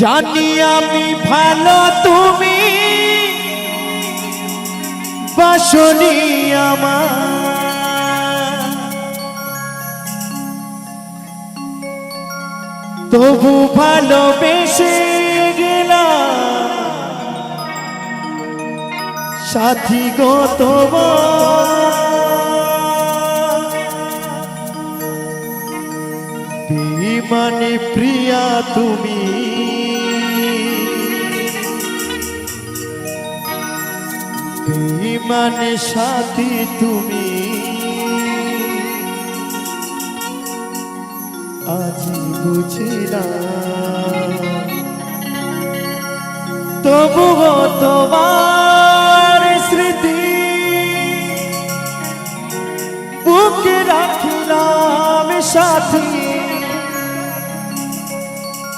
জানি আমি ভালো তুমি বাসনি আমার, তবু ভালোবেসে গেলাম সাথী গো তোমার। বেঈমানে প্রিয়া তুমি, বেঈমানে সাথী তুমি, আজি বুঝিলাম তবুও তোমার স্মৃতি বুকে রাখিলাম সাথী,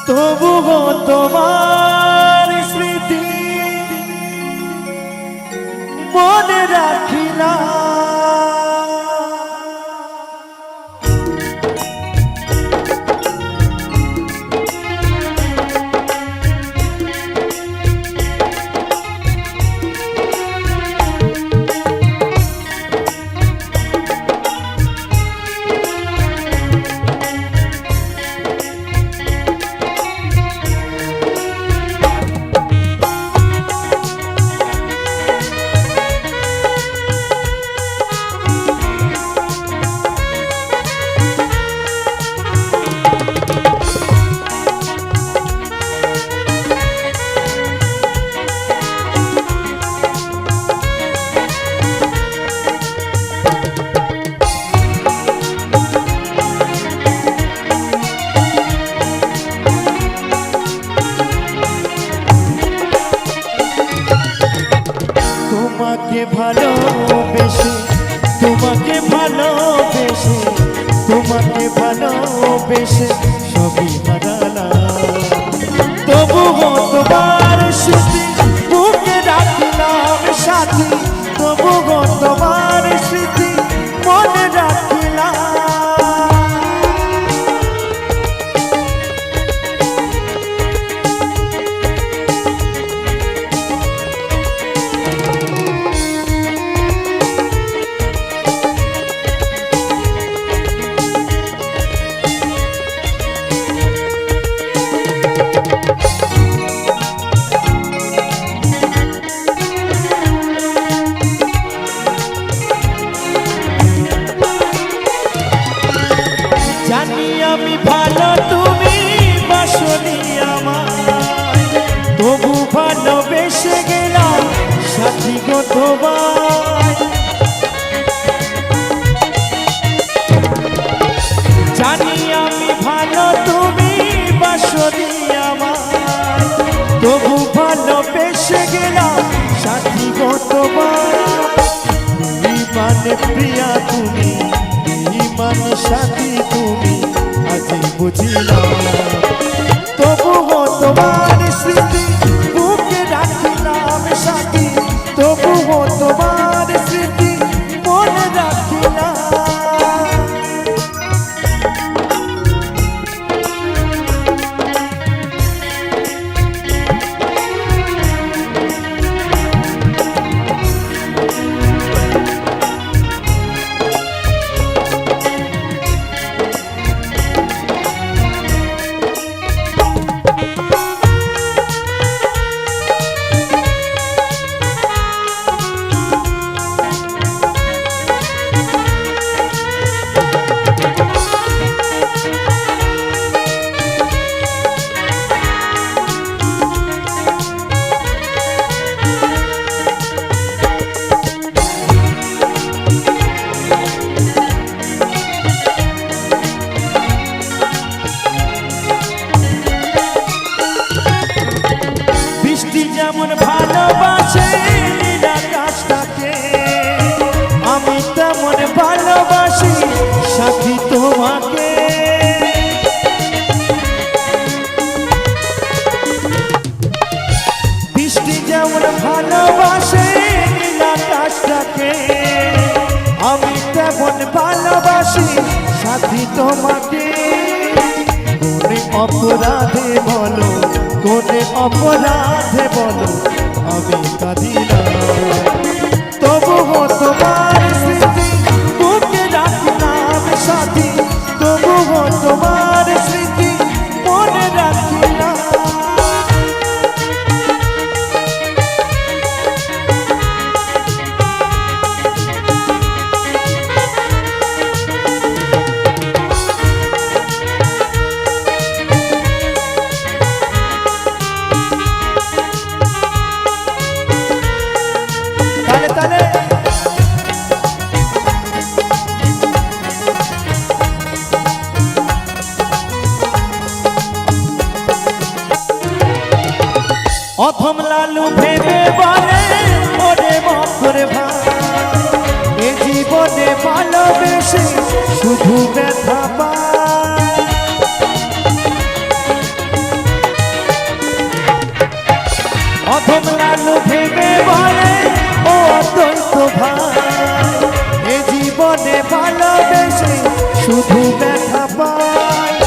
তবুও তোমার স্মৃতি মনে রাখিলাম। তোমাকে ভালোবেসে, তোমাকে ভালোবেসে, তোমাকে ভালোবেসে সবই হারালাম, তবুও তোমার স্মৃতি বুকে রাখলাম সাথী, তবুও তোমার স্মৃতি মনে রাখলাম। জানি আমি ভালো তুমি বাসনি আমার, তবু ভালোবেসে গেলাম সাথী গো তোমার। জানি আমি ভালো তুমি বাসনি আমার, তবু ভালোবেসে গেলাম সাথী গো তোমার। বেঈমানে প্রিয়া তুমি, বেঈমানে সাথী তুমি, আজি বুঝিলাম তবুও তোমার স্মৃতি বুকে রাখিলাম সাথী, তবুও তোমার স্মৃতি মনে রাখিলাম। যেমন ভালোবাসে নীল আকাশটাকে, আমি তেমন ভালোবাসি সাথী তোমাকে। বৃষ্টি যেমন ভালোবাসে নীল আকাশটাকে, আমি তেমন ভালোবাসি সাথী তোমাকে। অপরাধে বলো, কোনে অপরাধে বলো আমি কাঁদি না। তবুও তোমার স্মৃতি বুকে রাখলাম সাথী, তবুও তোমার স্মৃতি মনে রাখি না। তালে তালে অথম লালু ভেবে বলে ওরে মকরে ভাই, এ জীবনে ভালোবেসে শুধু ব্যথা পায়। অথম লালু ভেবে বলে ও অদ্বৈত ভাই, এ জীবনে ভালোবেসে শুধু ব্যথা পায়।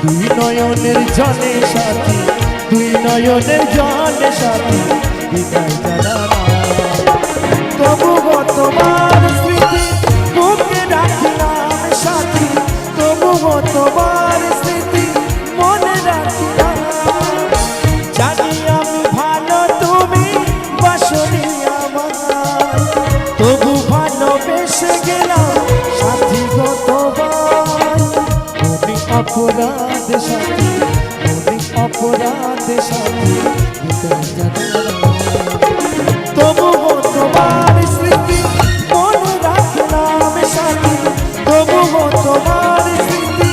দুই নয়নের জলে সাথী, দুই নয়নের জলে সাথী বিদায় জানা। তবুও তোমার স্মৃতি বুকে রাখলাম সাথী, তবুও তোমার স্মৃতি মনে রাখলাম। জানি আমি ভালো তুমি বাসনি আমার, তবু ভালোবেসে গেলাম সাথী গো তোমার। তুমি অপরাধ সাথী, তুমি অপরাধ সাথী বিদায় জানা। তবুও তোমার স্মৃতি মনে রাখলাম সাথী, তবুও তোমার স্মৃতি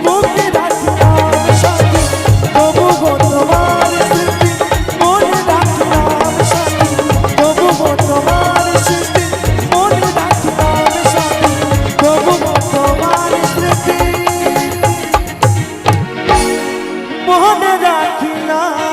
মনে রাখলাম সাথী, তবুও তোমার স্মৃতি মনে রাখলাম সাথী, তবুও তোমার স্মৃতি মনে রাখলাম সাথী, তবুও তোমার স্মৃতি মনে রাখলাম।